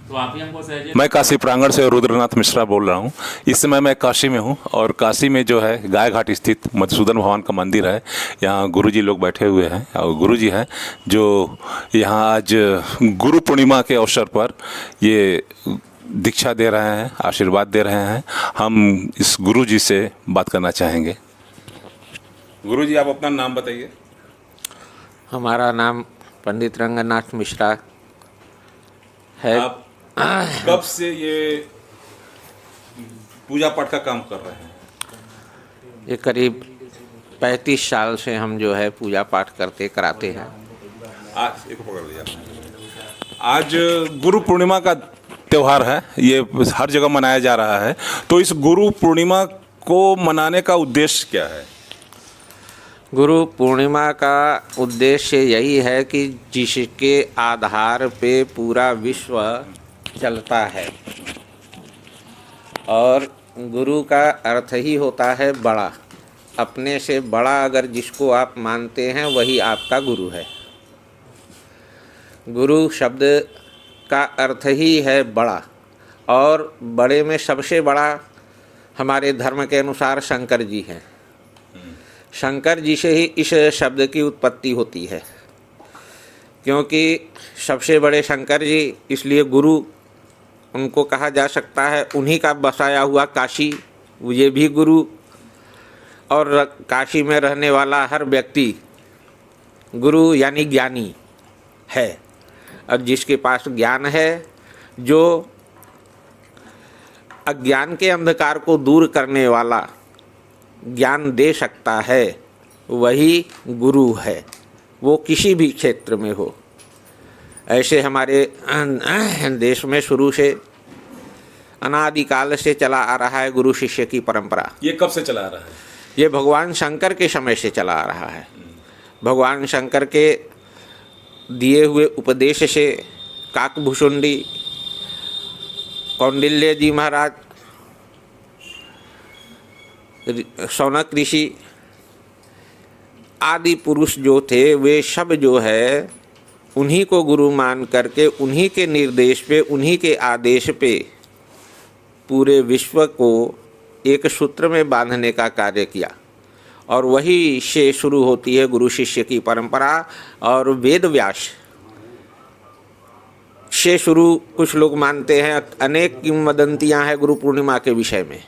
तो आप ही हमको सहज। मैं काशी प्रांगण से रुद्रनाथ मिश्रा बोल रहा हूँ। इस समय मैं काशी में हूँ और काशी में जो है गाय घाट स्थित मधुसूदन भगवान का मंदिर है। यहाँ गुरुजी लोग बैठे हुए हैं और गुरुजी हैं जो यहाँ आज गुरु पूर्णिमा के अवसर पर ये दीक्षा दे रहे हैं, आशीर्वाद दे रहे हैं। हम इस गुरुजी से बात करना चाहेंगे। गुरुजी, आप अपना नाम बताइए। हमारा नाम पंडित रंगनाथ मिश्रा है। आप कब से ये पूजा पाठ का काम कर रहे हैं? ये करीब 35 साल से हम जो है पूजा पाठ करते कराते हैं। आज एक पकड़ लिया। आज गुरु पूर्णिमा का त्यौहार है, ये हर जगह मनाया जा रहा है। तो इस गुरु पूर्णिमा को मनाने का उद्देश्य क्या है? गुरु पूर्णिमा का उद्देश्य यही है कि जिसके आधार पे पूरा विश्व चलता है, और गुरु का अर्थ ही होता है बड़ा। अपने से बड़ा अगर जिसको आप मानते हैं वही आपका गुरु है। गुरु शब्द का अर्थ ही है बड़ा, और बड़े में सबसे बड़ा हमारे धर्म के अनुसार शंकर जी हैं। शंकर जी से ही इस शब्द की उत्पत्ति होती है, क्योंकि सबसे बड़े शंकर जी, इसलिए गुरु उनको कहा जा सकता है। उन्हीं का बसाया हुआ काशी, ये भी गुरु। और काशी में रहने वाला हर व्यक्ति गुरु यानी ज्ञानी है। और जिसके पास ज्ञान है, जो अज्ञान के अंधकार को दूर करने वाला ज्ञान दे सकता है, वही गुरु है, वो किसी भी क्षेत्र में हो। ऐसे हमारे देश में शुरू से अनादिकाल से चला आ रहा है गुरु शिष्य की परंपरा। ये कब से चला आ रहा है? ये भगवान शंकर के समय से चला आ रहा है। भगवान शंकर के दिए हुए उपदेश से काकभूषुंडी, कौंडिल्य जी महाराज, शौनक ऋषि आदि पुरुष जो थे, वे सब जो है उन्हीं को गुरु मान करके, उन्हीं के निर्देश पे, उन्हीं के आदेश पे पूरे विश्व को एक सूत्र में बांधने का कार्य किया। और वही से शुरू होती है गुरु शिष्य की परंपरा। और वेद व्यास से शुरू कुछ लोग मानते हैं। अनेक किंवदंतियां हैं गुरु पूर्णिमा के विषय में।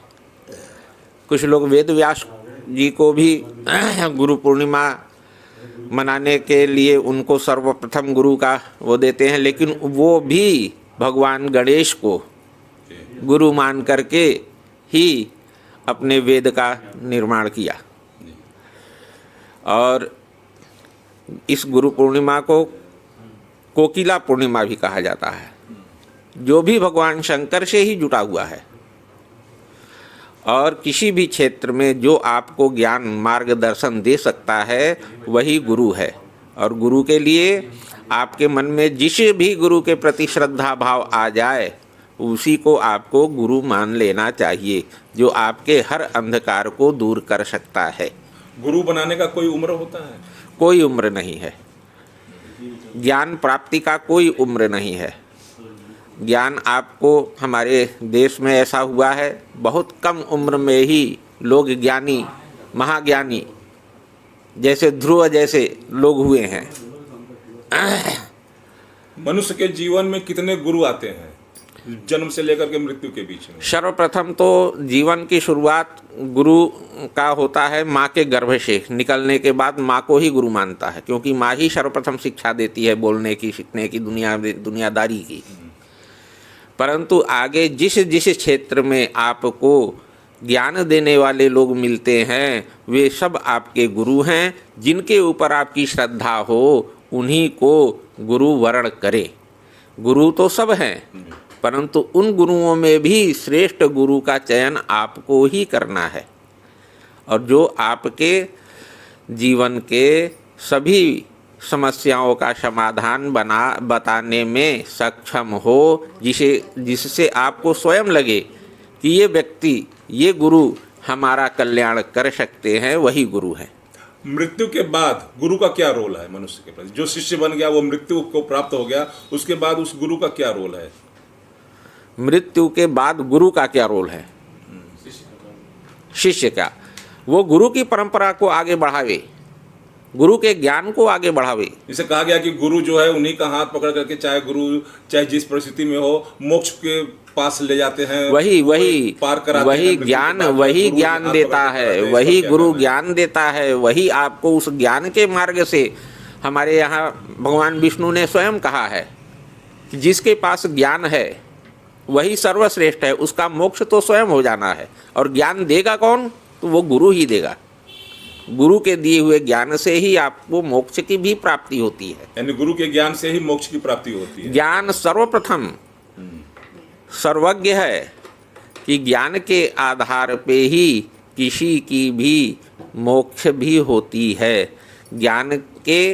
कुछ लोग वेद व्यास जी को भी गुरु पूर्णिमा मनाने के लिए उनको सर्वप्रथम गुरु का वो देते हैं, लेकिन वो भी भगवान गणेश को गुरु मान करके ही अपने वेद का निर्माण किया। और इस गुरु पूर्णिमा को कोकिला पूर्णिमा भी कहा जाता है, जो भी भगवान शंकर से ही जुटा हुआ है। और किसी भी क्षेत्र में जो आपको ज्ञान मार्गदर्शन दे सकता है, वही गुरु है। और गुरु के लिए आपके मन में जिस भी गुरु के प्रति श्रद्धा भाव आ जाए, उसी को आपको गुरु मान लेना चाहिए, जो आपके हर अंधकार को दूर कर सकता है। गुरु बनाने का कोई उम्र होता है? कोई उम्र नहीं है। ज्ञान प्राप्ति का कोई उम्र नहीं है। ज्ञान आपको, हमारे देश में ऐसा हुआ है, बहुत कम उम्र में ही लोग ज्ञानी, महाज्ञानी, जैसे ध्रुव जैसे लोग हुए हैं। मनुष्य के जीवन में कितने गुरु आते हैं जन्म से लेकर के मृत्यु के बीच में? सर्वप्रथम तो जीवन की शुरुआत गुरु का होता है माँ के गर्भ से निकलने के बाद। माँ को ही गुरु मानता है, क्योंकि माँ ही सर्वप्रथम शिक्षा देती है बोलने की, सीखने की, दुनियादारी की। परंतु आगे जिस जिस क्षेत्र में आपको ज्ञान देने वाले लोग मिलते हैं, वे सब आपके गुरु हैं। जिनके ऊपर आपकी श्रद्धा हो, उन्हीं को गुरु वर्ण करे। गुरु तो सब हैं, परंतु उन गुरुओं में भी श्रेष्ठ गुरु का चयन आपको ही करना है। और जो आपके जीवन के सभी समस्याओं का समाधान बताने में सक्षम हो, जिससे आपको स्वयं लगे कि ये व्यक्ति, ये गुरु हमारा कल्याण कर सकते हैं, वही गुरु है। मृत्यु के बाद गुरु का क्या रोल है मनुष्य के प्रति? जो शिष्य बन गया, वो मृत्यु को प्राप्त हो गया, उसके बाद उस गुरु का क्या रोल है? मृत्यु के बाद गुरु का क्या रोल है? शिष्य का, वो गुरु की परंपरा को आगे बढ़ावे, गुरु के ज्ञान को आगे बढ़ावे। इसे कहा गया कि गुरु जो है उन्हीं का हाथ पकड़ करके, चाहे गुरु चाहे जिस परिस्थिति में हो, मोक्ष के पास ले जाते हैं, वही पार कराते वही हैं, ज्ञान गुरु वही हाथ ज्ञान पकड़ देता के है, कराते हैं। वही इसका क्या गुरु कहना है? ज्ञान देता है, वही आपको उस ज्ञान के मार्ग से, हमारे यहाँ भगवान विष्णु ने स्वयं कहा है कि जिसके पास ज्ञान है वही सर्वश्रेष्ठ है, उसका मोक्ष तो स्वयं हो जाना है। और ज्ञान देगा कौन? तो वो गुरु ही देगा। गुरु के दिए हुए ज्ञान से ही आपको मोक्ष की भी प्राप्ति होती है। यानी गुरु के ज्ञान से ही मोक्ष की प्राप्ति होती है। ज्ञान सर्वप्रथम सर्वज्ञ है कि ज्ञान के आधार पे ही किसी की भी मोक्ष भी होती है। ज्ञान के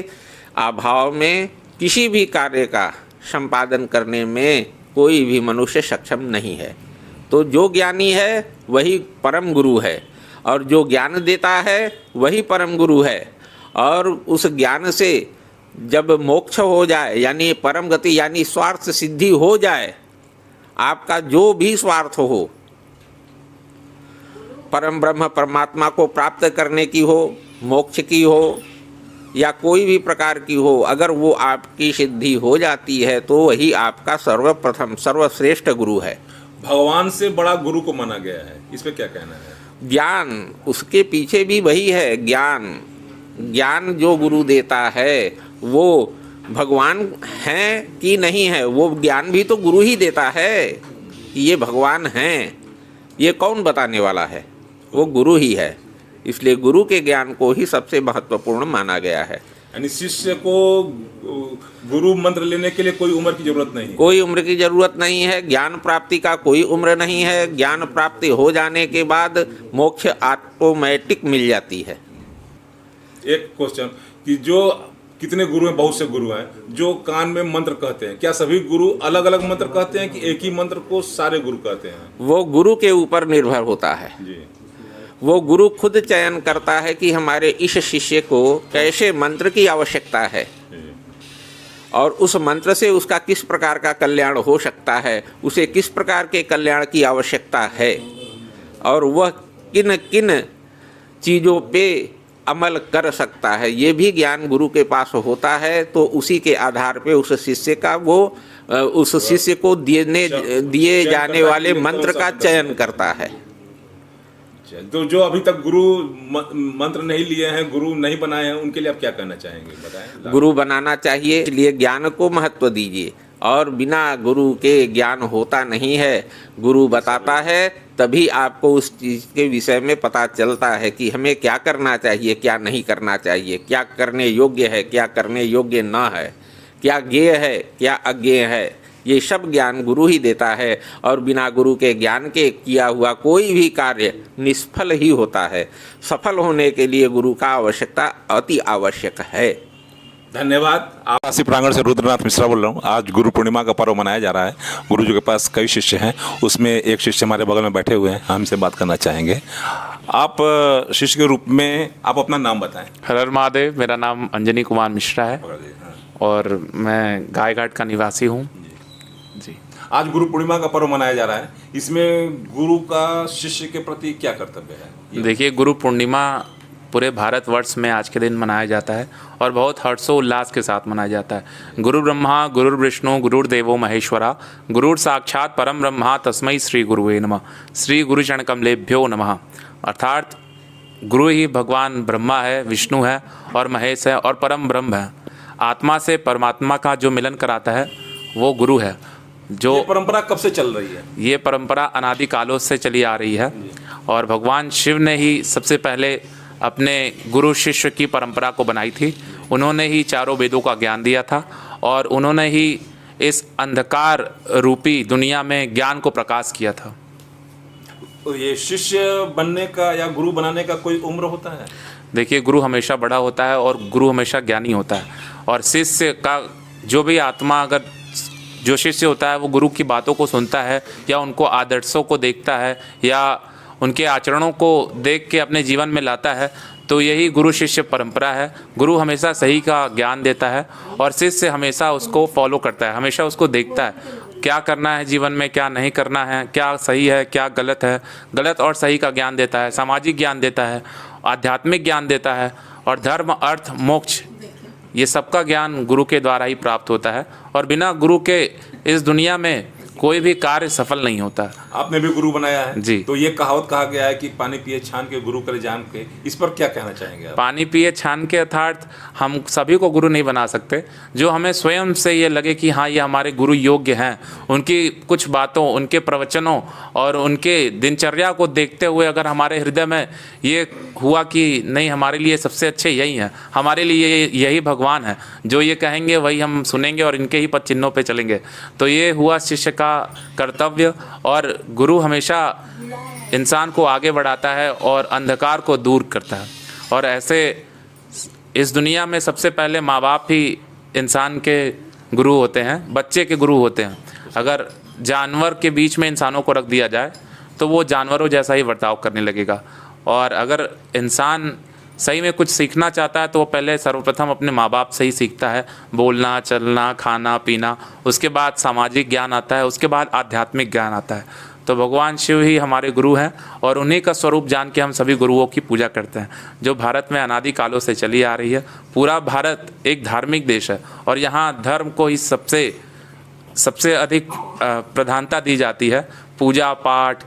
अभाव में किसी भी कार्य का संपादन करने में कोई भी मनुष्य सक्षम नहीं है। तो जो ज्ञानी है वही परम गुरु है, और जो ज्ञान देता है वही परम गुरु है। और उस ज्ञान से जब मोक्ष हो जाए, यानी परम गति, यानी स्वार्थ सिद्धि हो जाए, आपका जो भी स्वार्थ हो, परम ब्रह्म परमात्मा को प्राप्त करने की हो, मोक्ष की हो, या कोई भी प्रकार की हो, अगर वो आपकी सिद्धि हो जाती है तो वही आपका सर्वप्रथम सर्वश्रेष्ठ गुरु है। भगवान से बड़ा गुरु को माना गया है, इस पे क्या कहना है? ज्ञान, उसके पीछे भी वही है। ज्ञान जो गुरु देता है वो भगवान है कि नहीं है, वो ज्ञान भी तो गुरु ही देता है कि ये भगवान हैं। ये कौन बताने वाला है? वो गुरु ही है। इसलिए गुरु के ज्ञान को ही सबसे महत्वपूर्ण माना गया है। यानी शिष्य को गुरु मंत्र लेने के लिए कोई उम्र की जरूरत नहीं है। कोई उम्र की जरूरत नहीं है। ज्ञान प्राप्ति का कोई उम्र नहीं है। ज्ञान प्राप्ति हो जाने के बाद मोक्ष ऑटोमेटिक मिल जाती है। एक क्वेश्चन कि जो कितने गुरु हैं, बहुत से गुरु हैं जो कान में मंत्र कहते हैं, क्या सभी गुरु अलग अलग मंत्र कहते हैं कि एक ही मंत्र को सारे गुरु कहते हैं? वो गुरु के ऊपर निर्भर होता है जी। वो गुरु खुद चयन करता है कि हमारे इस शिष्य को कैसे मंत्र की आवश्यकता है और उस मंत्र से उसका किस प्रकार का कल्याण हो सकता है, उसे किस प्रकार के कल्याण की आवश्यकता है, और वह किन किन चीज़ों पे अमल कर सकता है, ये भी ज्ञान गुरु के पास होता है। तो उसी के आधार पे उस शिष्य का वो उस शिष्य को दिए जाने वाले मंत्र का चयन करता है। तो जो अभी तक गुरु मंत्र नहीं लिए हैं, गुरु नहीं बनाए हैं, उनके लिए आप क्या कहना चाहेंगे, बताएं? गुरु बनाना चाहिए, इसलिए ज्ञान को महत्व दीजिए। और बिना गुरु के ज्ञान होता नहीं है। गुरु बताता है तभी आपको उस चीज़ के विषय में पता चलता है कि हमें क्या करना चाहिए, क्या नहीं करना चाहिए, क्या करने योग्य है, क्या करने योग्य न है, क्या ज्ञेय है, क्या अज्ञेय है। ये सब ज्ञान गुरु ही देता है। और बिना गुरु के ज्ञान के किया हुआ कोई भी कार्य निष्फल ही होता है। सफल होने के लिए गुरु का आवश्यकता अति आवश्यक है। धन्यवाद। काशी प्रांगण से रुद्रनाथ मिश्रा बोल रहा हूँ। आज गुरु पूर्णिमा का पर्व मनाया जा रहा है। गुरु जी के पास कई शिष्य हैं, उसमें एक शिष्य हमारे बगल में बैठे हुए हैं, हमसे बात करना चाहेंगे। आप शिष्य के रूप में आप अपना नाम बताएं। हर हर महादेव। मेरा नाम अंजनी कुमार मिश्रा है और मैं गायघाट का निवासी हूँ जी। आज गुरु पूर्णिमा का पर्व मनाया जा रहा है, इसमें गुरु का शिष्य के प्रति क्या कर्तव्य है? देखिए, गुरु पूर्णिमा पूरे भारतवर्ष में आज के दिन मनाया जाता है और बहुत हर्षोल्लास के साथ मनाया जाता है। गुरु ब्रह्मा गुरु विष्णु गुरुर्देवो महेश्वरा गुरुर साक्षात परम ब्रह्मा तस्मै श्री गुरुवे नमः। श्री गुरुचरण कमलेभ्यो नमः। अर्थात गुरु ही भगवान ब्रह्मा है, विष्णु है और महेश है और परम ब्रह्म है। आत्मा से परमात्मा का जो मिलन कराता है वो गुरु है। जो ये परंपरा कब से चल रही है? ये परंपरा अनादि कालों से चली आ रही है और भगवान शिव ने ही सबसे पहले अपने गुरु शिष्य की परंपरा को बनाई थी। उन्होंने ही चारों वेदों का ज्ञान दिया था और उन्होंने ही इस अंधकार रूपी दुनिया में ज्ञान को प्रकाश किया था। तो ये शिष्य बनने का या गुरु बनाने का कोई उम्र होता है? देखिए, गुरु हमेशा बड़ा होता है और गुरु हमेशा ज्ञानी होता है। और शिष्य का जो भी आत्मा, अगर जो शिष्य होता है वो गुरु की बातों को सुनता है या उनको आदर्शों को देखता है या उनके आचरणों को देख के अपने जीवन में लाता है, तो यही गुरु शिष्य परंपरा है। गुरु हमेशा सही का ज्ञान देता है और शिष्य हमेशा उसको फॉलो करता है, हमेशा उसको देखता है। क्या करना है जीवन में, क्या नहीं करना है, क्या सही है, क्या गलत है, गलत और सही का ज्ञान देता है, सामाजिक ज्ञान देता है, आध्यात्मिक ज्ञान देता है, और धर्म, अर्थ, मोक्ष, ये सबका ज्ञान गुरु के द्वारा ही प्राप्त होता है। और बिना गुरु के इस दुनिया में कोई भी कार्य सफल नहीं होता। आपने भी गुरु बनाया है जी। तो ये कहावत कहा गया है कि पानी पिए छान के गुरु करे जान के, इस पर क्या कहना चाहेंगे आप? पानी पिए छान के अर्थात हम सभी को गुरु नहीं बना सकते। जो हमें स्वयं से ये लगे कि हाँ ये हमारे गुरु योग्य हैं, उनकी कुछ बातों, उनके प्रवचनों और उनके दिनचर्या को देखते हुए अगर हमारे हृदय में ये हुआ कि नहीं हमारे लिए सबसे अच्छे यही हैं, हमारे लिए यही भगवान है, जो ये कहेंगे वही हम सुनेंगे और इनके ही पद चिन्हों पे चलेंगे, तो ये हुआ शिष्य का कर्तव्य। और गुरु हमेशा इंसान को आगे बढ़ाता है और अंधकार को दूर करता है। और ऐसे इस दुनिया में सबसे पहले माँ बाप ही इंसान के गुरु होते हैं, बच्चे के गुरु होते हैं। अगर जानवर के बीच में इंसानों को रख दिया जाए तो वो जानवरों जैसा ही बर्ताव करने लगेगा। और अगर इंसान सही में कुछ सीखना चाहता है तो वो पहले सर्वप्रथम अपने माँ बाप से ही सीखता है, बोलना, चलना, खाना, पीना, उसके बाद सामाजिक ज्ञान आता है, उसके बाद आध्यात्मिक ज्ञान आता है। तो भगवान शिव ही हमारे गुरु हैं और उन्हीं का स्वरूप जान के हम सभी गुरुओं की पूजा करते हैं, जो भारत में अनादि कालों से चली आ रही है। पूरा भारत एक धार्मिक देश है और यहाँ धर्म को ही सबसे अधिक प्रधानता दी जाती है। पूजा पाठ,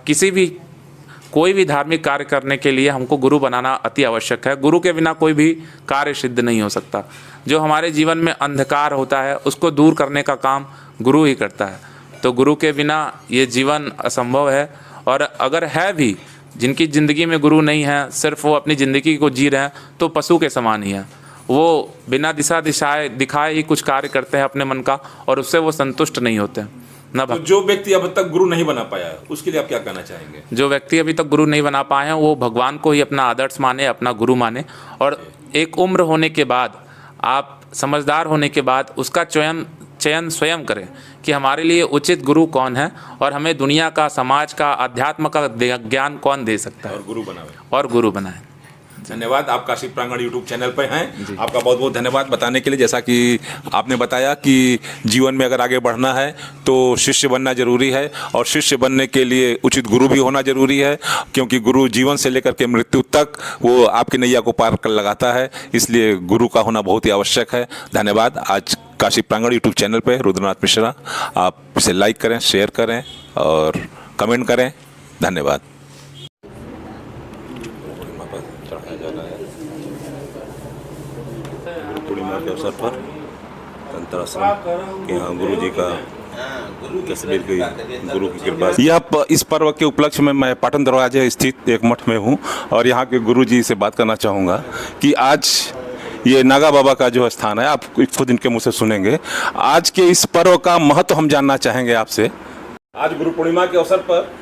कोई भी धार्मिक कार्य करने के लिए हमको गुरु बनाना अति आवश्यक है। गुरु के बिना कोई भी कार्य सिद्ध नहीं हो सकता। जो हमारे जीवन में अंधकार होता है उसको दूर करने का काम गुरु ही करता है। तो गुरु के बिना ये जीवन असंभव है। और अगर है भी जिनकी ज़िंदगी में गुरु नहीं है, सिर्फ वो अपनी ज़िंदगी को जी रहे हैं, तो पशु के समान ही है। वो बिना दिखाए ही कुछ कार्य करते हैं अपने मन का और उससे वो संतुष्ट नहीं होते हैं। तो जो व्यक्ति अब तक गुरु नहीं बना पाया उसके लिए आप क्या कहना चाहेंगे? जो व्यक्ति अभी तक गुरु नहीं बना पाए हैं वो भगवान को ही अपना आदर्श माने, अपना गुरु माने। और एक उम्र होने के बाद, आप समझदार होने के बाद उसका चयन स्वयं करें कि हमारे लिए उचित गुरु कौन है और हमें दुनिया का, समाज का, अध्यात्म का ज्ञान कौन दे सकता है, और गुरु बनाए। धन्यवाद। आप काशी प्रांगण यूट्यूब चैनल पर हैं, आपका बहुत बहुत धन्यवाद बताने के लिए। जैसा कि आपने बताया कि जीवन में अगर आगे बढ़ना है तो शिष्य बनना जरूरी है और शिष्य बनने के लिए उचित गुरु भी होना जरूरी है, क्योंकि गुरु जीवन से लेकर के मृत्यु तक वो आपकी नैया को पार कर लगाता है, इसलिए गुरु का होना बहुत ही आवश्यक है। धन्यवाद। आज काशी प्रांगण यूट्यूब चैनल पर रुद्रनाथ मिश्रा, आप इसे लाइक करें, शेयर करें और कमेंट करें। धन्यवाद। पूर्णिमा के अवसर पर तंत्र आश्रम के यहाँ गुरु जी का तस्वीर की गुरु की कृपा। इस पर्व के उपलक्ष्य में मैं पाटन दरवाजे स्थित एक मठ में हूँ और यहाँ के गुरु जी से बात करना चाहूँगा कि आज ये नागा बाबा का जो स्थान है, आप खुद इनके मुँह से सुनेंगे। आज के इस पर्व का महत्व हम जानना चाहेंगे आपसे। आज गुरु पूर्णिमा के अवसर पर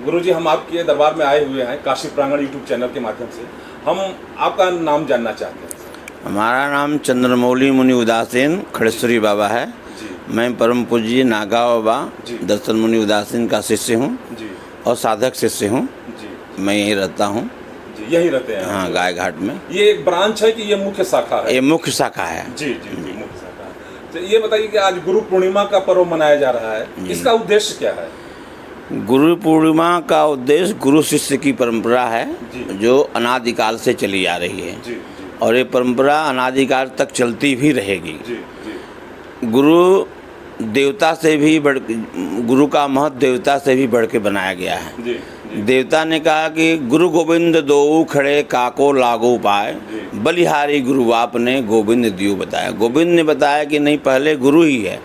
गुरु जी हम आपके दरबार में आए हुए हैं काशी प्रांगण यूट्यूब चैनल के माध्यम से। हम आपका नाम जानना चाहते हैं। हमारा नाम चंद्रमौली मुनि उदासीन खड़ेश्वरी बाबा है। मैं परम पूज्य नागा बाबा दर्शन मुनि उदासीन का शिष्य हूँ और साधक शिष्य हूँ। मैं यहीं रहता हूँ। यही रहते हैं? हाँ, गाय घाट में। ये एक ब्रांच है कि ये मुख्य शाखा है? ये मुख्य शाखा है। जी जी जी, मुख्य शाखा है। तो ये बताइए कि आज गुरु पूर्णिमा का पर्व मनाया जा रहा है, इसका उद्देश्य क्या है? गुरु पूर्णिमा का उद्देश्य गुरु शिष्य की परंपरा है जो अनादिकाल से चली आ रही है जी, जी। और ये परंपरा अनादिकाल तक चलती भी रहेगी जी, जी। गुरु देवता से भी बढ़, गुरु का महत्व देवता से भी बढ़ के बनाया गया है जी, जी। देवता ने कहा कि गुरु गोविंद दो खड़े काको लागो पाए, बलिहारी गुरु आपने गोविंद दियो बताया। गोविंद ने बताया कि नहीं, पहले गुरु ही है,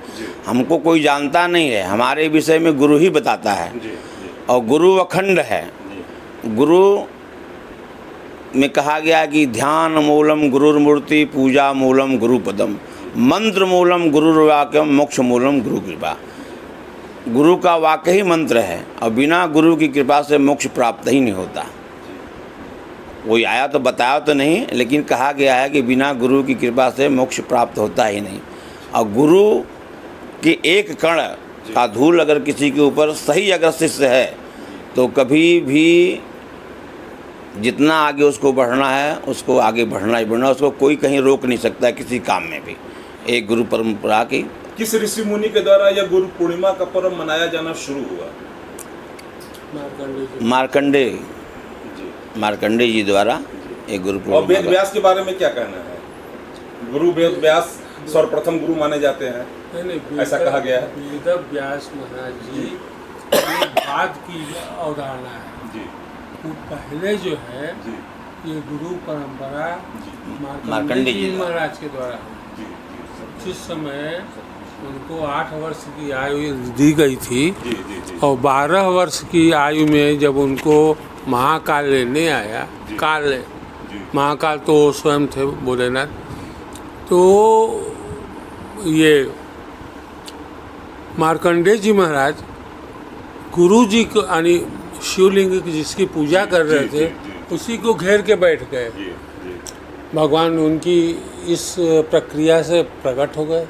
हमको कोई जानता नहीं है, हमारे विषय में गुरु ही बताता है जी, जी। और गुरु अखंड है। गुरु में कहा गया कि ध्यान मूलम गुरुर्मूर्ति, पूजा मूलम गुरु पदम, मंत्र मूलम गुरुर्वाक्यम, मोक्ष मूलम गुरु कृपा। गुरु का वाक्य ही मंत्र है और बिना गुरु की कृपा से मोक्ष प्राप्त ही नहीं होता। कोई आया तो बताया तो नहीं, लेकिन कहा गया है कि बिना गुरु की कृपा से मोक्ष प्राप्त होता ही नहीं। और गुरु कि एक कण का धूल अगर किसी के ऊपर सही अगर शिष्य है तो कभी भी जितना आगे उसको बढ़ना है उसको आगे बढ़ना ही बढ़ना, उसको कोई कहीं रोक नहीं सकता है किसी काम में भी। एक गुरु परंपरा की किस ऋषि मुनि के द्वारा यह गुरु पूर्णिमा का पर्व मनाया जाना शुरू हुआ? मार्कंडे जी। मार्कंडे जी द्वारा एक गुरु और पूर्णिमा वेद व्यास के बारे में क्या कहना है? गुरु वेद व्यास सर्वप्रथम गुरु माने जाते हैं, ऐसा कहा गया है। वेद व्यास महाराज जी ये बाद की अवधारणा है। जी वो पहले जो है जी ये गुरु परंपरा मार्कंडेय मार्कंडेय जी जी महाराज के द्वारा जी जिस समय उनको 8 वर्ष की आयु दी गई थी जी जी जी और 12 वर्ष की आयु में जब उनको महाकाल लेने आया, काल महाकाल तो वो स्वयं थे भोलेनाथ, तो ये मार्कंडेय जी महाराज गुरु जी को यानी शिवलिंग की जिसकी पूजा कर रहे थे उसी को घेर के बैठ गए। जी जी भगवान उनकी इस प्रक्रिया से प्रकट हो गए।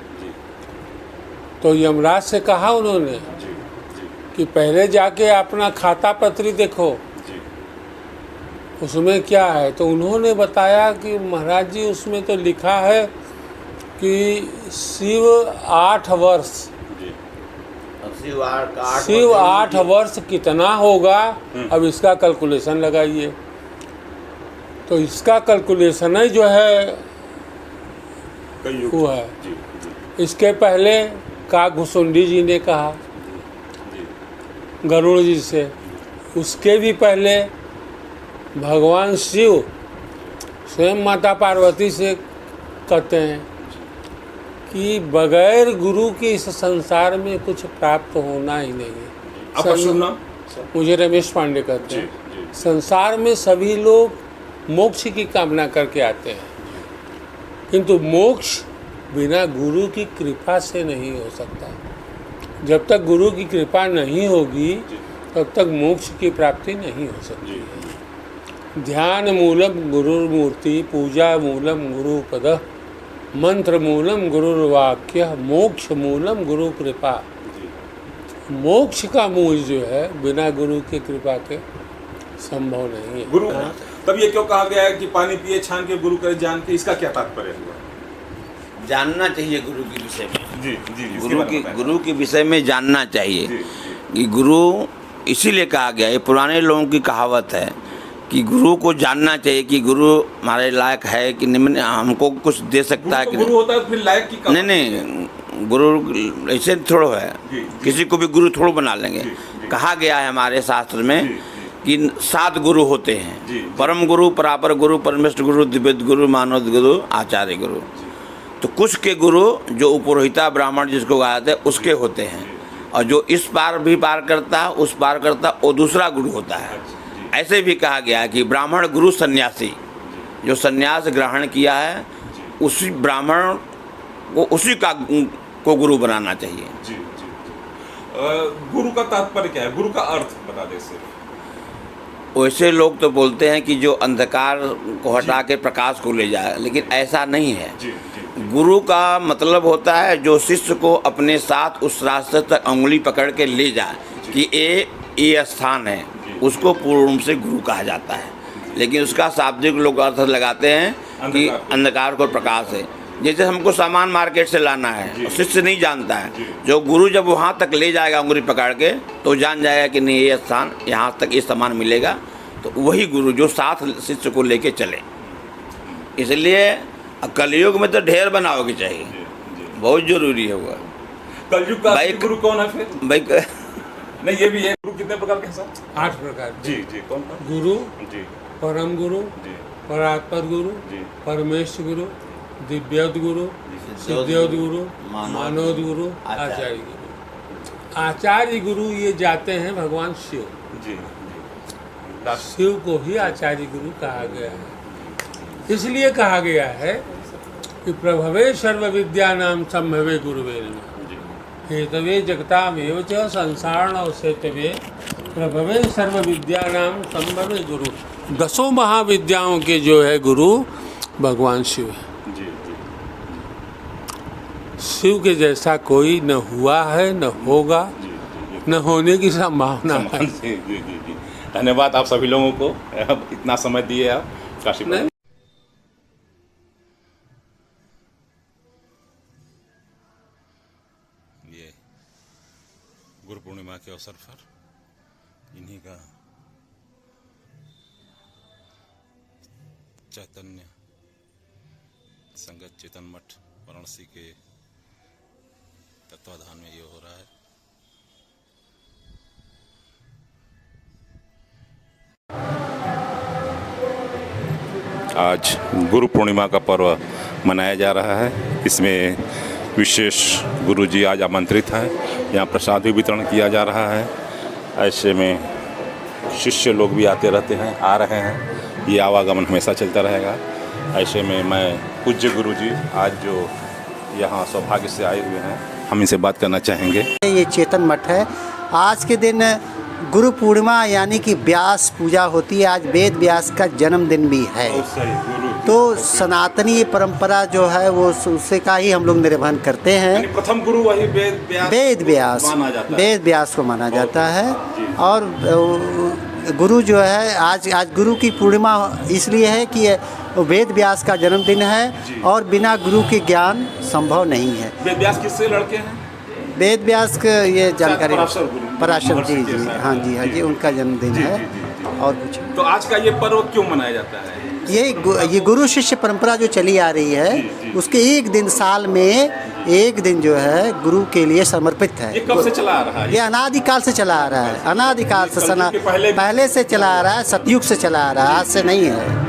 तो यमराज से कहा उन्होंने कि पहले जाके अपना खाता पत्री देखो उसमें क्या है। तो उन्होंने बताया कि महाराज जी उसमें तो लिखा है कि शिव 8 वर्ष, शिव 8 वर्ष कितना होगा अब इसका कैलकुलेशन लगाइए। तो इसका कैलकुलेशन ही जो है वो है। इसके पहले काकभुसुंडी जी ने कहा गरुड़ जी से, उसके भी पहले भगवान शिव स्वयं माता पार्वती से कहते हैं कि बगैर गुरु के इस संसार में कुछ प्राप्त होना ही नहीं है। आपका शुभ नाम? मुझे रमेश पांडे कहते हैं। संसार में सभी लोग मोक्ष की कामना करके आते हैं, किंतु मोक्ष बिना गुरु की कृपा से नहीं हो सकता। जब तक गुरु की कृपा नहीं होगी तब तक मोक्ष की प्राप्ति नहीं हो सकती है। ध्यान मूलम गुरुर्मूर्ति, पूजा मूलम गुरुपद, मंत्र मूलम गुरुर्वाक्य, मोक्ष मूलम गुरु कृपा। मोक्ष का मूल जो है बिना गुरु की कृपा के संभव नहीं है। गुरु तब ये क्यों कहा गया है कि पानी पिए छान के गुरु करे जान के, इसका क्या तात्पर्य हुआ? जानना चाहिए गुरु के विषय में। जी जी गुरु के विषय में जानना चाहिए कि गुरु इसीलिए कहा गया, ये पुराने लोगों की कहावत है कि गुरु को जानना चाहिए कि गुरु हमारे लायक है कि नहीं, हमको कुछ दे सकता है कि गुरु होता है फिर लायक की नहीं। नहीं, गुरु ऐसे थोड़ो है, किसी को भी गुरु थोड़ो बना लेंगे। कहा गया है हमारे शास्त्र में कि 7 गुरु होते हैं, परम गुरु, परापर गुरु, परमेष्ठ गुरु, दिव्य गुरु, मानव गुरु, आचार्य गुरु। तो कुछ के गुरु जो उपरोहिता ब्राह्मण जिसको कहा जाता है उसके होते हैं, और जो इस पार भी पार करता है उस पार करता वो दूसरा गुरु होता है। ऐसे भी कहा गया है कि ब्राह्मण गुरु सन्यासी, जो सन्यास ग्रहण किया है उसी ब्राह्मण को उसी को गुरु बनाना चाहिए। जी जी गुरु का तात्पर्य क्या है? गुरु का अर्थ बता दे सिर्फ। वैसे लोग तो बोलते हैं कि जो अंधकार को हटा के प्रकाश को ले जाए, लेकिन ऐसा नहीं है। गुरु का मतलब होता है जो शिष्य को अपने साथ उस रास्ते तक उंगली पकड़ के ले जाए कि ये स्थान है, उसको पूर्ण रूप से गुरु कहा जाता है। लेकिन उसका शाब्दिक लोग अर्थ लगाते हैं कि अंधकार को प्रकाश है। जैसे हमको सामान मार्केट से लाना है, शिष्य नहीं जानता है, जो गुरु जब वहाँ तक ले जाएगा उंगली पकड़ के तो जान जाएगा कि नहीं ये स्थान, यहाँ तक ये सामान मिलेगा। तो वही गुरु जो साथ शिष्य को लेके चले। इसलिए कलयुग में तो ढेर बनाओगे चाहिए, बहुत जरूरी है वो। कलयुग का गुरु कौन है फिर? भाई नहीं, ये भी है। गुरु कितने प्रकार के हैं सर? 8 प्रकार। जी जी कौन? गुरु, जी परम गुरु, जी परात्पर गुरु, परमेश गुरु, दिव्योत गुरु, सिद्ध्योत गुरु, मानवोत गुरु, आचार्य गुरु। आचार्य गुरु ये जाते हैं भगवान शिव। जी शिव को ही आचार्य गुरु कहा गया है। इसलिए कहा गया है कि प्रभवे सर्व विद्यानाम संभवे गुरुवे नमः, हेतवे जगतामेव च संसारण सेतवे, प्रभवे सर्व विद्यानाम संभवे गुरु। 10 महाविद्याओं के जो है गुरु भगवान शिव है। शिव के जैसा कोई न हुआ है, न होगा, न होने की संभावना है। धन्यवाद आप सभी लोगों को, इतना समय दिए आप काशी। गुरु पूर्णिमा के अवसर पर इन्हीं का चैतन्य संगत चेतन मठ वाराणसी के तत्वाधान में ये हो रहा है। आज गुरु पूर्णिमा का पर्व मनाया जा रहा है। इसमें विशेष गुरु जी आज आमंत्रित हैं। यहाँ प्रसाद भी वितरण किया जा रहा है। ऐसे में शिष्य लोग भी आते रहते हैं, आ रहे हैं। ये आवागमन हमेशा चलता रहेगा। ऐसे में मैं पूज्य गुरु जी आज जो यहाँ सौभाग्य से आए हुए हैं, हम इनसे बात करना चाहेंगे। ये चेतन मठ है। आज के दिन गुरु पूर्णिमा यानी कि व्यास पूजा होती है। आज वेद व्यास का जन्मदिन भी है। तो सनातनी परंपरा जो है वो उससे का ही हम लोग निर्वहन करते हैं। प्रथम गुरु वही वेद व्यास को माना जाता है। और गुरु जो है आज गुरु की पूर्णिमा इसलिए है कि वेद व्यास का जन्मदिन है और बिना गुरु के ज्ञान संभव नहीं है। वेद व्यास किससे लड़के हैं? वेद व्यास का ये जानकारी पराशर जी हाँ जी उनका जन्मदिन है। और कुछ तो आज का ये पर्व क्यों मनाया जाता है? ये गुरु शिष्य परंपरा जो चली आ रही है उसके एक दिन साल में एक दिन जो है गुरु के लिए समर्पित है। ये कब से चला आ रहा है? ये अनादिकाल से चला आ रहा है। अनादिकाल से पहले से चला आ रहा है। सतयुग से चला आ रहा है, आज से नहीं है।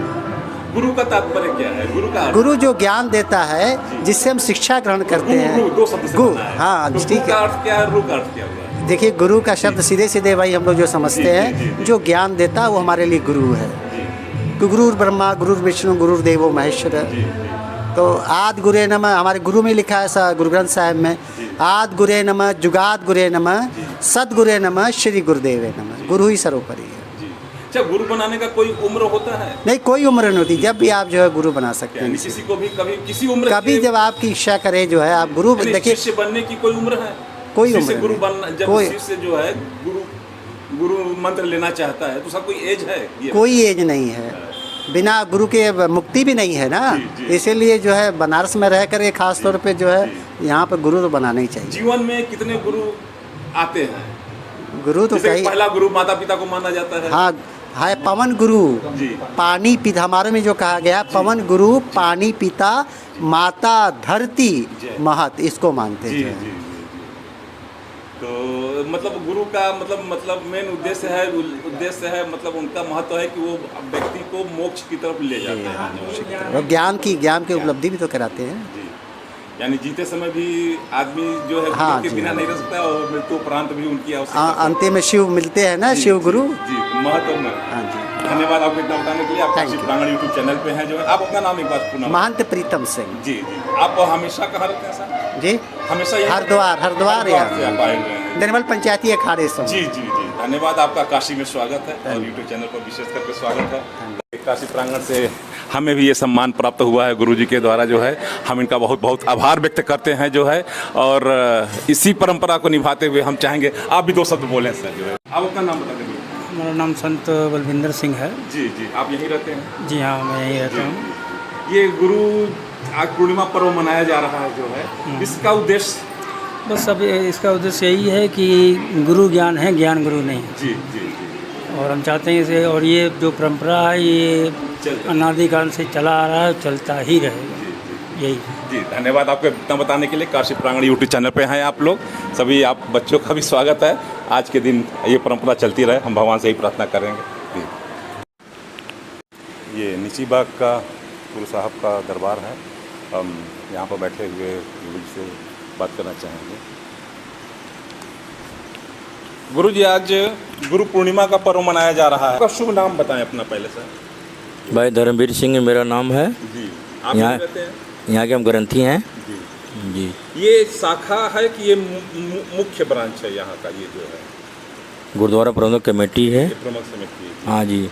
गुरु का तात्पर्य क्या है? गुरु जो ज्ञान देता है जिससे हम शिक्षा ग्रहण करते हैं। गुरु हाँ ठीक है। गुरु का अर्थ क्या हुआ? देखिए गुरु का शब्द सीधे भाई हम लोग जो समझते हैं जो ज्ञान देता है वो हमारे लिए गुरु है। गुरु ब्रह्मा गुरु विष्णु गुरु देवो महेश्वर। तो आदि गुरे नमः हमारे गुरु में लिखा है गुरु ग्रंथ साहिब में, आदि गुरे नमः जुगाद गुरे नमः सदगुरे नमः श्री गुरुदेवे नमः। गुरु ही सर्वोपरि है। अच्छा, गुरु बनाने का कोई उम्र होता है? नहीं, कोई उम्र नहीं होती। जब भी आप जो है गुरु बना सकते हैं। किसी को भी किसी उम्र कभी जब आपकी इच्छा करे जो है आप गुरु देखिए। शिष्य बनने की कोई उम्र है? कोई उम्र गुरु बनना जब शिष्य जो है गुरु मंत्र लेना चाहता है तो उसका कोई एज है? कोई एज नहीं है। बिना गुरु के मुक्ति भी नहीं है ना। इसीलिए जो है बनारस में रह कर खास तौर पे जो है यहाँ पे गुरु तो बनाना ही चाहिए। जीवन में कितने गुरु आते हैं? गुरु तो पहला गुरु माता पिता को माना जाता है। हाँ है पवन गुरु पानी पिता। हमारे में जो कहा गया पवन गुरु पानी पिता माता धरती महत, इसको मानते हैं। तो मतलब गुरु का मतलब मेन उद्देश्य है मतलब उनका महत्व है कि वो व्यक्ति को मोक्ष की तरफ ले जाते हैं। वो ज्ञान की उपलब्धि भी तो कराते हैं। यानी जीते समय भी आदमी जो है हाँ के बिना नहीं रह सकता और मृत्यु उपरांत भी उनकी आवश्यकता। अंतिम में शिव मिलते हैं ना, शिव गुरु जी महत्व में। हाँ जी, धन्यवाद आपको इतना बताने के लिए। आप काशी प्रांगण यूट्यूब चैनल पे हैं जो है। आप अपना नाम एक बार पुनः? महंत प्रीतम सिंह। जी। आप हमेशा कहाँ रहते हैं सर? जी हमेशा हरिद्वार या निर्मल पंचायती अखाड़े से। जी। धन्यवाद, आपका काशी में स्वागत है और यूट्यूब चैनल पर विशेष करके स्वागत है। काशी प्रांगण से हमें भी ये सम्मान प्राप्त हुआ है गुरुजी के द्वारा जो है। हम इनका बहुत बहुत आभार व्यक्त करते हैं जो है। और इसी परंपरा को निभाते हुए हम चाहेंगे आप भी 2 शब्द बोलें सर जो है। आप अपना नाम बता देंगे? मेरा नाम संत बलविंदर सिंह है। जी। आप यहीं रहते हैं? जी हाँ, मैं यहीं रहता हूँ। ये गुरु आज पूर्णिमा पर्व मनाया जा रहा है जो है, इसका उद्देश्य? बस अब इसका उद्देश्य यही है कि गुरु ज्ञान है, ज्ञान गुरु नहीं। जी। और हम चाहते हैं इसे, और ये जो परंपरा है ये अनादिकाल से चला आ रहा है, चलता ही रहेगा। यही जी। धन्यवाद आपको इतना बताने के लिए। काशी प्रांगण यूट्यूब चैनल पे हैं आप लोग सभी। आप बच्चों का भी स्वागत है। आज के दिन ये परंपरा चलती रहे, हम भगवान से ही प्रार्थना करेंगे। ये नीची बाग का गुरु साहब का दरबार है। हम यहाँ पर बैठे हुए गुरु जी से बात करना चाहेंगे। गुरु जी, आज गुरु पूर्णिमा का पर्व मनाया जा रहा है। आपका शुभ नाम बताएं अपना पहले सर। भाई धर्मवीर सिंह मेरा नाम है। जी। आप यहाँ रहते हैं? यहाँ के हम ग्रंथी हैं। जी। ये शाखा है कि ये मुख्य ब्रांच है यहाँ का? ये जो है गुरुद्वारा प्रबंधक कमेटी है। प्रमुख समिति। हाँ जी।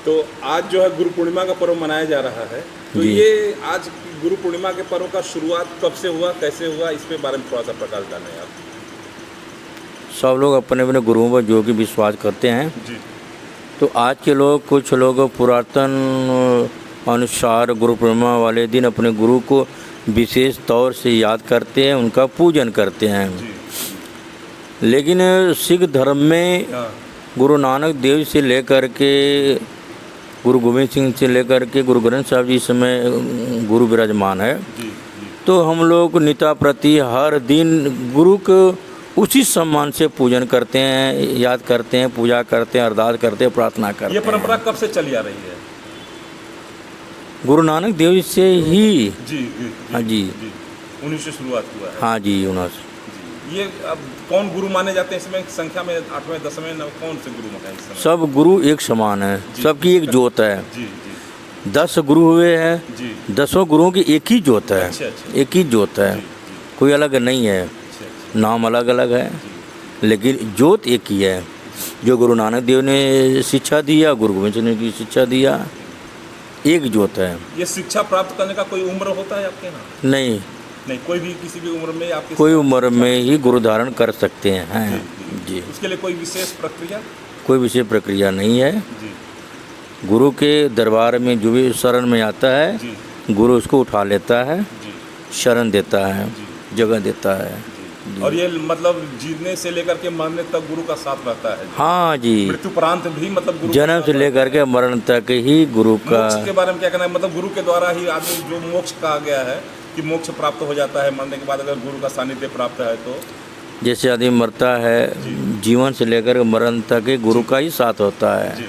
तो आज जो है गुरु पूर्णिमा का पर्व मनाया जा रहा है। तो ये आज गुरु पूर्णिमा के पर्व का शुरुआत कब से हुआ, कैसे हुआ, इस पे बारे में थोड़ा सा प्रकाश डालें आप। सब लोग अपने अपने गुरुओं पर जो कि विश्वास करते हैं। जी। तो आज के लोग कुछ लोग पुरातन अनुसार गुरु पूर्णिमा वाले दिन अपने गुरु को विशेष तौर से याद करते हैं, उनका पूजन करते हैं। लेकिन सिख धर्म में गुरु नानक देव से लेकर के गुरु गोविंद सिंह से लेकर के गुरु ग्रंथ साहब जी इस समय गुरु विराजमान है। तो हम लोग निता प्रति हर दिन गुरु को उसी सम्मान से पूजन करते हैं, याद करते हैं, पूजा करते हैं, अरदास करते हैं, प्रार्थना करते हैं। ये परंपरा कब से चली आ रही है? गुरु नानक देव जी से ही। हाँ जी, उन्हीं से शुरुआत हुआ है। हाँ जी, उन्हीं से। ये अब कौन गुरु माने जाते हैं इसमें संख्या में? 8वें 10वें कौन से गुरु माने इस समय? सब गुरु एक समान है, सबकी एक ज्योत है। जी जी 10 गुरु हुए हैं, जी। 10 गुरुओं की एक ही ज्योत है। अच्छा, अच्छा। एक ही ज्योत है, कोई अलग नहीं है, नाम अलग अलग है, लेकिन ज्योत एक ही है। जो गुरु नानक देव ने शिक्षा दिया, गुरु गोविंद सिंह ने की शिक्षा दिया, एक ज्योत है। ये शिक्षा प्राप्त करने का कोई उम्र होता है आपके यहाँ? नहीं, नहीं, कोई भी किसी भी उम्र में आपके कोई उम्र में ही गुरु धारण कर सकते हैं। जी, उसके लिए कोई विशेष प्रक्रिया? कोई विशेष प्रक्रिया नहीं है। जी गुरु के दरबार में जो भी शरण में आता है, जी गुरु उसको उठा लेता है, जी शरण देता है, जगह देता है। और ये मतलब जीने से लेकर के मरने तक गुरु का साथ रहता है। हाँ जी, मृत्युपरांत भी मतलब गुरु जन्म से लेकर के मरण तक ही गुरु का। मोक्ष के बारे में क्या कहना है? मतलब गुरु के द्वारा ही आदमी जो मोक्ष कहा गया है कि मोक्ष प्राप्त हो जाता है मरने के बाद, अगर गुरु का सानिध्य प्राप्त है तो। जैसे आदमी मरता है, जीवन से लेकर मरण तक ही गुरु का ही साथ होता है।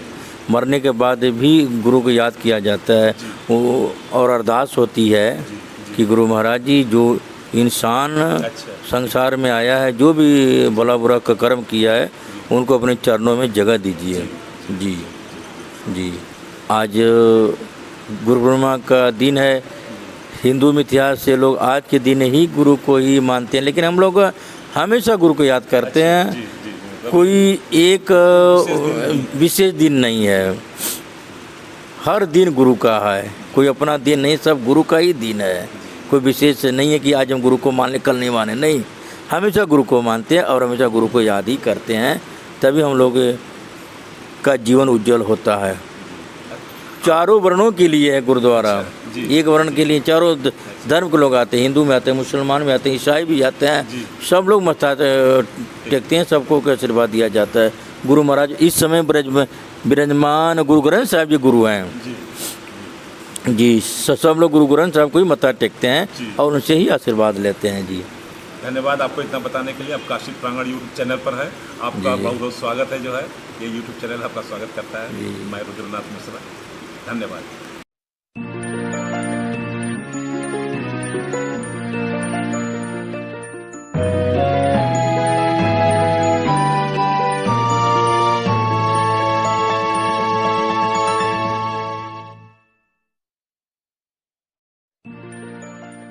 मरने के बाद भी गुरु को याद किया जाता है वो, और अरदास होती है कि गुरु महाराज जी जो इंसान संसार में आया है, जो भी भला बुरा का कर्म किया है, उनको अपने चरणों में जगह दीजिए। जी जी, आज गुरु पूर्णिमा का दिन है। हिंदू में इतिहास से लोग आज के दिन ही गुरु को ही मानते हैं, लेकिन हम लोग हमेशा गुरु को याद करते हैं। कोई एक विशेष दिन नहीं है, हर दिन गुरु का है, कोई अपना दिन नहीं, सब गुरु का ही दिन है। कोई विशेष नहीं है कि आज हम गुरु को मान ले, कल नहीं माने, नहीं, हमेशा गुरु को मानते हैं और हमेशा गुरु को याद ही करते हैं, तभी हम लोग का जीवन उज्जवल होता है। चारों वर्णों के लिए है गुरुद्वारा, एक वर्ण के लिए चारों धर्म के लोग आते हैं, हिंदू में आते हैं, मुसलमान में आते हैं, ईसाई भी आते हैं, सब लोग मत्था टेकते हैं, सबको आशीर्वाद दिया जाता है। गुरु महाराज इस समय विराजमान गुरु ग्रंथ साहब जी गुरु हैं जी, सब लोग गुरु ग्रंथ साहब को ही मत्था टेकते हैं और उनसे ही आशीर्वाद लेते हैं जी। धन्यवाद आपको इतना बताने के लिए। आप काशी प्रांगण यूट्यूब चैनल पर है, आपका बहुत बहुत स्वागत है। जो है ये यूट्यूब चैनल आपका स्वागत करता है। मैं रुद्रनाथ मिश्रा, धन्यवाद।